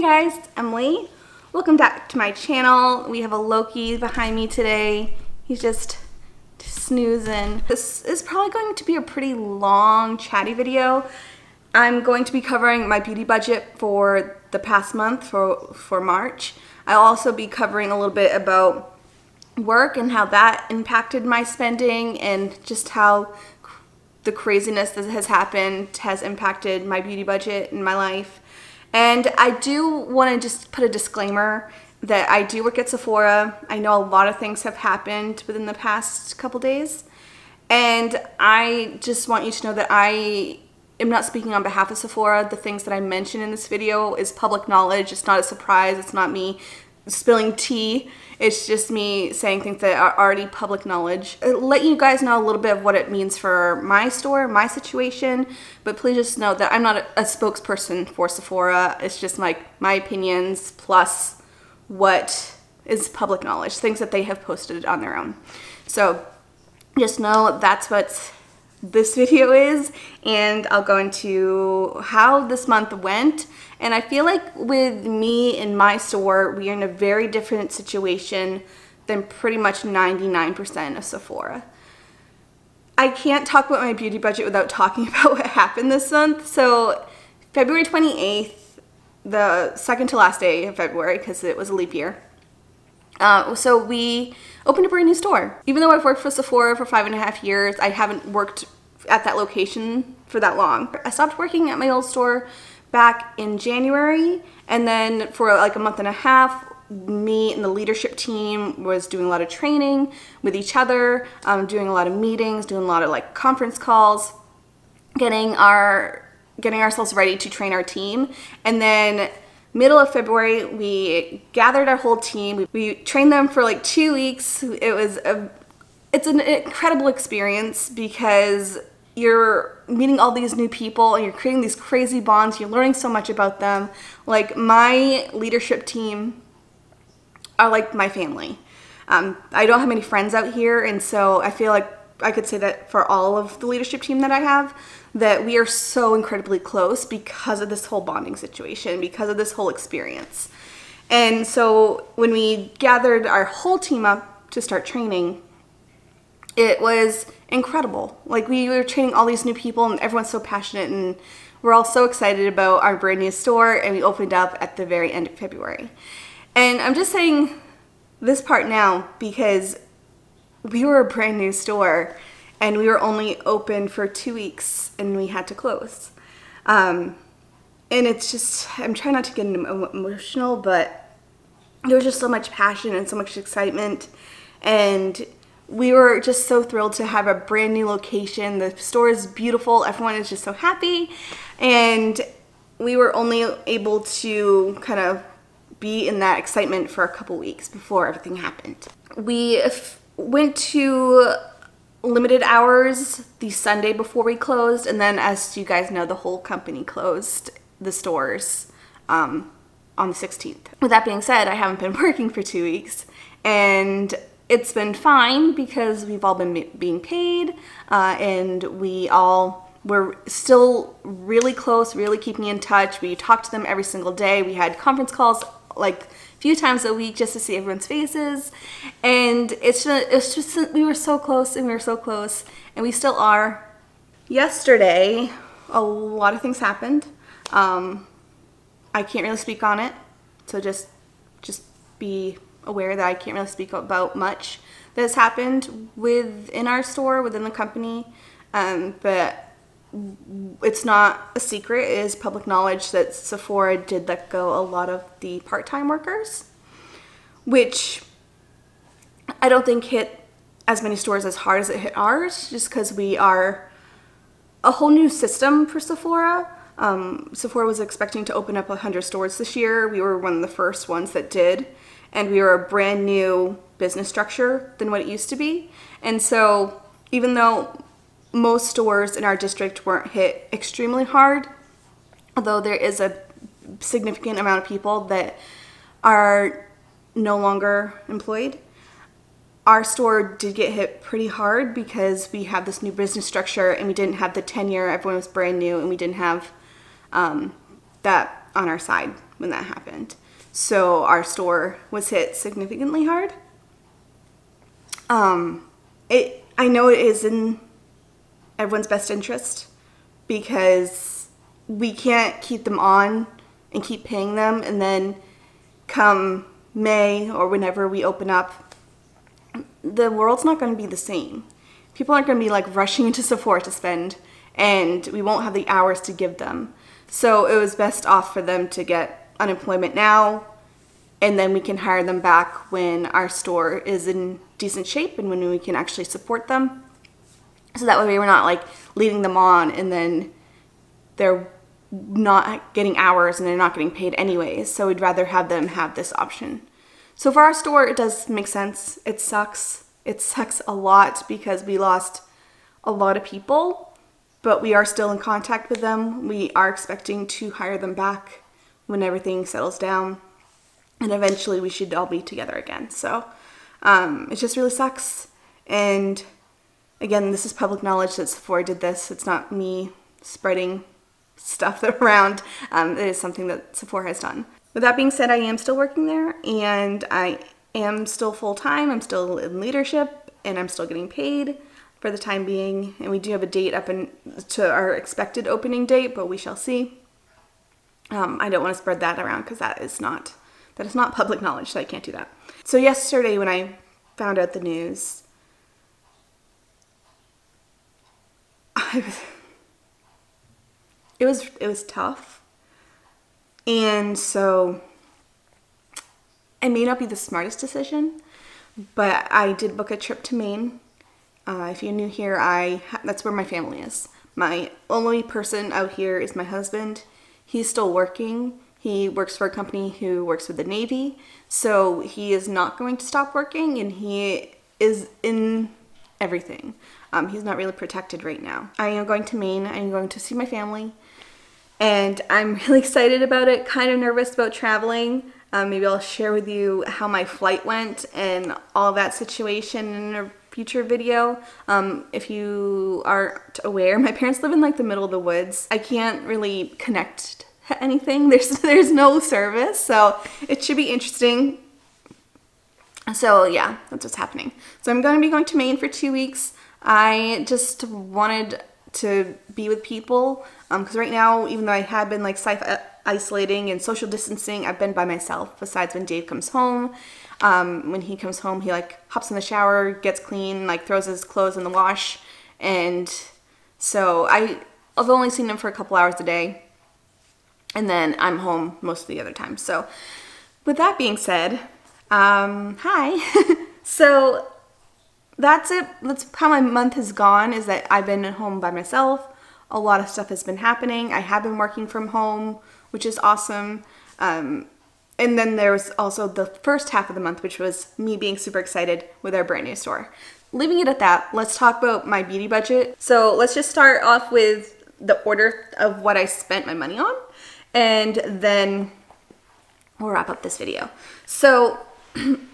Hey guys, it's Emily. Welcome back to my channel. We have a Loki behind me today. He's just snoozing. This is probably going to be a pretty long, chatty video. I'm going to be covering my beauty budget for the past month, for March. I'll also be covering a little bit about work and how that impacted my spending and just how the craziness that has happened has impacted my beauty budget in my life. And I do want to just put a disclaimer that I do work at Sephora. I know a lot of things have happened within the past couple days, and I just want you to know that I am not speaking on behalf of Sephora. The things that I mention in this video is public knowledge. It's not a surprise. It's not me spilling tea. It's just me saying things that are already public knowledge. I'll let you guys know a little bit of what it means for my store, my situation, but please just know that I'm not a spokesperson for Sephora. It's just like my opinions plus what is public knowledge, things that they have posted on their own. So just know that's what this video is, and I'll go into how this month went. And I feel like with me in my store, we are in a very different situation than pretty much 99% of Sephora. I can't talk about my beauty budget without talking about what happened this month. So February 28th, the second to last day of February, because it was a leap year, so we opened a brand new store. Even though I've worked for Sephora for 5.5 years, I haven't worked at that location for that long. I stopped working at my old store back in January, and then for like a month and a half, me and the leadership team was doing a lot of training with each other, doing a lot of meetings, doing a lot of like conference calls, getting ourselves ready to train our team. And then middle of February, we gathered our whole team. We trained them for like 2 weeks. It's an incredible experience because you're meeting all these new people and you're creating these crazy bonds. You're learning so much about them. Like, my leadership team are like my family. I don't have many friends out here, and so I feel like I could say that for all of the leadership team that I have, that we are so incredibly close because of this whole bonding situation, because of this whole experience. And so when we gathered our whole team up to start training, it was incredible. Like, we were training all these new people and everyone's so passionate, and we're all so excited about our brand new store, and we opened up at the very end of February. And I'm just saying this part now because we were a brand new store and we were only open for 2 weeks and we had to close. And it's just, I'm trying not to get emotional, but there was just so much passion and so much excitement, and we were just so thrilled to have a brand new location. The store is beautiful. Everyone is just so happy. And we were only able to kind of be in that excitement for a couple weeks before everything happened. We went to limited hours the Sunday before we closed. And then, as you guys know, the whole company closed the stores on the 16th. With that being said, I haven't been working for 2 weeks, and it's been fine because we've all been being paid, and we all were still really close, really keeping in touch. We talked to them every single day. We had conference calls like a few times a week just to see everyone's faces, and it's just we were so close, and we were so close, and we still are. Yesterday, a lot of things happened. I can't really speak on it, so just be aware that I can't really speak about much that has happened within our store, within the company, but it's not a secret. It is public knowledge that Sephora did let go a lot of the part-time workers, which I don't think hit as many stores as hard as it hit ours, just because we are a whole new system for Sephora. Sephora was expecting to open up 100 stores this year. We were one of the first ones that did. And we were a brand new business structure than what it used to be. And so even though most stores in our district weren't hit extremely hard, although there is a significant amount of people that are no longer employed, our store did get hit pretty hard because we have this new business structure and we didn't have the tenure. Everyone was brand new, and we didn't have that on our side. when that happened. So our store was hit significantly hard. I know it is in everyone's best interest because we can't keep them on and keep paying them, and then come May or whenever we open up, the world's not going to be the same. People aren't going to be like rushing into Sephora to spend, and we won't have the hours to give them. So it was best off for them to get unemployment now, and then we can hire them back when our store is in decent shape and when we can actually support them. So that way we're not like leading them on and then they're not getting hours and they're not getting paid anyways. So we'd rather have them have this option. So for our store, it does make sense. It sucks. It sucks a lot because we lost a lot of people, but we are still in contact with them. We are expecting to hire them back when everything settles down, and eventually we should all be together again. So it just really sucks. And again, this is public knowledge that Sephora did this. It's not me spreading stuff around. It is something that Sephora has done. With that being said, I am still working there, and I am still full-time. I'm still in leadership, and I'm still getting paid for the time being. And we do have a date up to our expected opening date, but we shall see. I don't want to spread that around because that is not public knowledge, so I can't do that. So yesterday when I found out the news, it was tough. And so it may not be the smartest decision, but I did book a trip to Maine. If you're new here, that's where my family is. My only person out here is my husband. He's still working. He works for a company who works with the Navy, so he is not going to stop working, and he is in everything. He's not really protected right now. I am going to Maine. I am going to see my family, and I'm really excited about it, kind of nervous about traveling. Maybe I'll share with you how my flight went and all of that situation in a future video. If you aren't aware, my parents live in like the middle of the woods. I can't really connect to anything. There's no service, so it should be interesting. So yeah, that's what's happening. So I'm going to be going to Maine for 2 weeks. I just wanted to be with people because right now, even though I have been like isolating and social distancing, I've been by myself besides when Dave comes home. When he comes home, he like hops in the shower, gets clean, like throws his clothes in the wash, and so I've only seen him for a couple hours a day, and then I'm home most of the other time. So with that being said, hi. So that's it. That's how my month has gone, is that I've been at home by myself. A lot of stuff has been happening. I have been working from home, which is awesome. And then there was also the first half of the month, which was me being super excited with our brand new store. Leaving it at that, let's talk about my beauty budget. So let's just start off with the order of what I spent my money on, and then we'll wrap up this video. So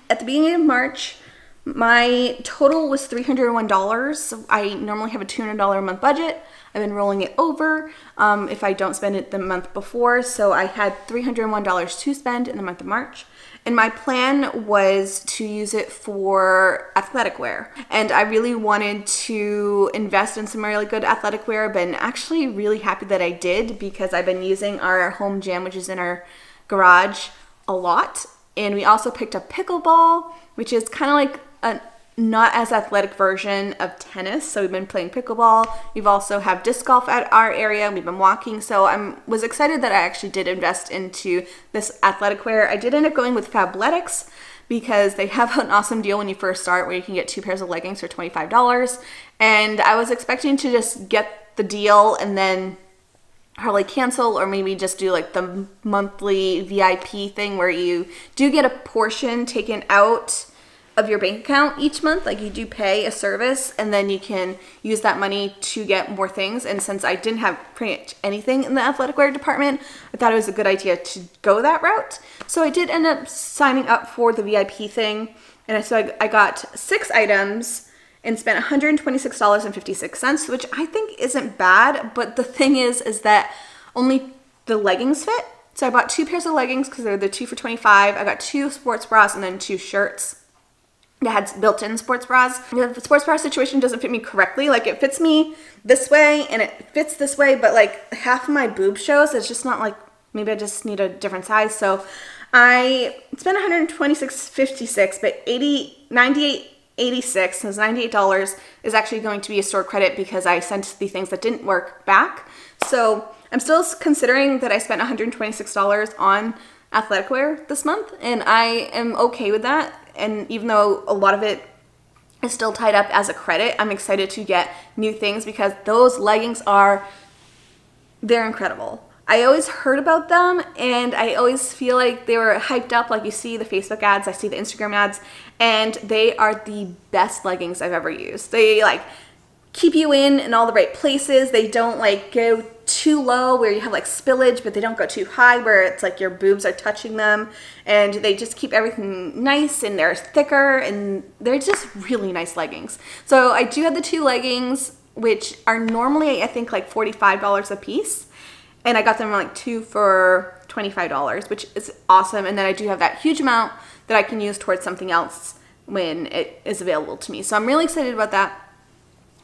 at the beginning of March, my total was $301. So I normally have a $200 a month budget. I've been rolling it over if I don't spend it the month before. So I had $301 to spend in the month of March. And my plan was to use it for athletic wear. And I really wanted to invest in some really good athletic wear. I've been actually really happy that I did, because I've been using our home gym, which is in our garage, a lot. And we also picked up pickleball, which is kind of like a not as athletic version of tennis. So we've been playing pickleball. We've also have disc golf at our area. We've been walking. So I was excited that I actually did invest into this athletic wear. I did end up going with Fabletics because they have an awesome deal when you first start where you can get 2 pairs of leggings for $25. And I was expecting to just get the deal and then probably cancel, or maybe just do like the monthly VIP thing where you do get a portion taken out of your bank account each month. Like you do pay a service and then you can use that money to get more things. And since I didn't have pretty much anything in the athletic wear department, I thought it was a good idea to go that route. So I did end up signing up for the VIP thing. And so I got 6 items and spent $126.56, which I think isn't bad. But the thing is that only the leggings fit. So I bought 2 pairs of leggings because they're the 2 for $25. I got 2 sports bras and then 2 shirts that had built-in sports bras. The sports bra situation doesn't fit me correctly. Like, it fits me this way and it fits this way, but like half of my boob shows. It's just not like, maybe I just need a different size. So I spent $126.56, but $98.86, so $98 is actually going to be a store credit because I sent the things that didn't work back. So I'm still considering that I spent $126 on athletic wear this month, and I am okay with that. And even though a lot of it is still tied up as a credit, I'm excited to get new things because those leggings they're incredible. I always heard about them and I always feel like they were hyped up. Like, you see the Facebook ads, I see the Instagram ads, and they are the best leggings I've ever used. They like keep you in all the right places. They don't like go too low where you have like spillage, but they don't go too high where it's like your boobs are touching them, and they just keep everything nice, and they're thicker, and they're just really nice leggings. So I do have the 2 leggings, which are normally I think like $45 a piece, and I got them like 2 for $25, which is awesome. And then I do have that huge amount that I can use towards something else when it is available to me. So I'm really excited about that.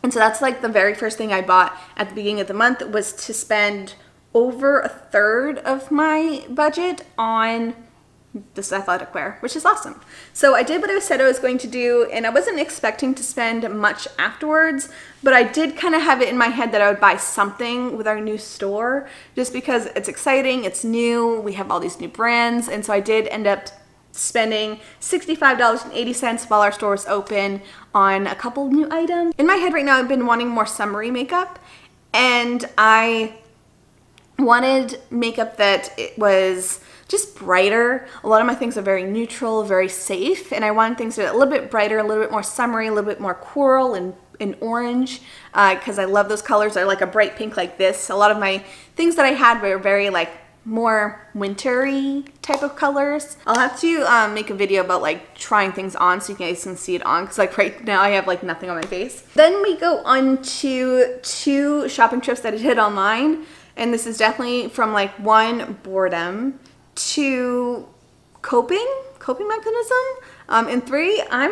And so that's like the very first thing I bought at the beginning of the month, was to spend over a third of my budget on this athletic wear, which is awesome. So I did what I said I was going to do, and I wasn't expecting to spend much afterwards, but I did kind of have it in my head that I would buy something with our new store just because it's exciting, it's new, we have all these new brands, and so I did end up spending $65.80 while our store was open on a couple new items. In my head right now, I've been wanting more summery makeup, and I wanted makeup that it was just brighter. A lot of my things are very neutral, very safe, and I wanted things that are a little bit brighter, a little bit more summery, a little bit more coral and orange, because I love those colors. I like a bright pink like this. A lot of my things that I had were very like more wintry type of colors. I'll have to make a video about like trying things on so you guys can see it on, because like right now I have like nothing on my face. Then we go on to 2 shopping trips that I did online, and this is definitely from like 1, boredom, 2, coping mechanism, and 3, I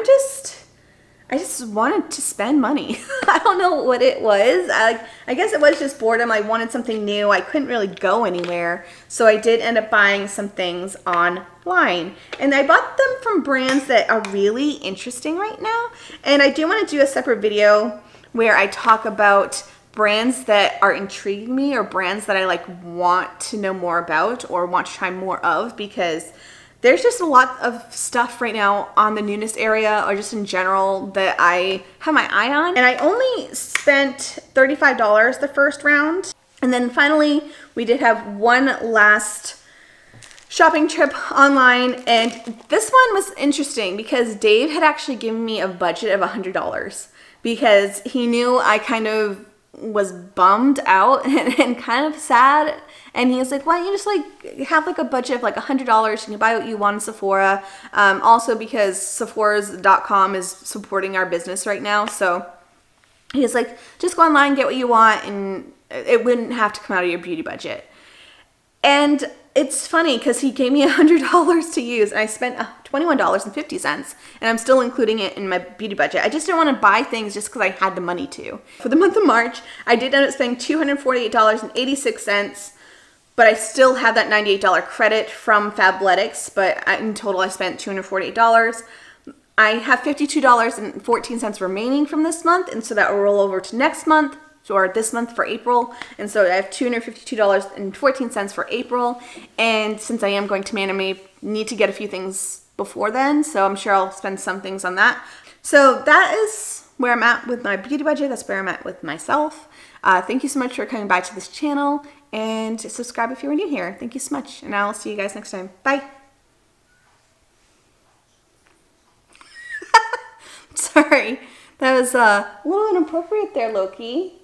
just wanted to spend money. I don't know what it was. I guess it was just boredom. I wanted something new. I couldn't really go anywhere. So I did end up buying some things online. And I bought them from brands that are really interesting right now. And I do want to do a separate video where I talk about brands that are intriguing me, or brands that I like want to know more about or want to try more of, because there's just a lot of stuff right now on the newness area, or just in general, that I have my eye on. And I only spent $35 the first round. And then finally, we did have one last shopping trip online. And this one was interesting because Dave had actually given me a budget of $100 because he knew I kind of was bummed out and kind of sad, and he was like, why don't you just like have like a budget of like $100, you can buy what you want in Sephora, also because Sephora's.com is supporting our business right now, so he's like, just go online, get what you want, and it wouldn't have to come out of your beauty budget. And it's funny because he gave me $100 to use, and I spent $21.50, and I'm still including it in my beauty budget. I just didn't want to buy things just because I had the money to. For the month of March, I did end up spending $248.86, but I still have that $98 credit from Fabletics, but in total I spent $248. I have $52.14 remaining from this month, and so that will roll over to next month, or this month for April, and so I have $252.14 for April. And since I am going to Man, I may need to get a few things before then, so I'm sure I'll spend some things on that. So that is where I'm at with my beauty budget. That's where I'm at with myself. Thank you so much for coming by to this channel, and subscribe if you're new here. Thank you so much, and I'll see you guys next time. Bye. Sorry, that was a little inappropriate there, Loki.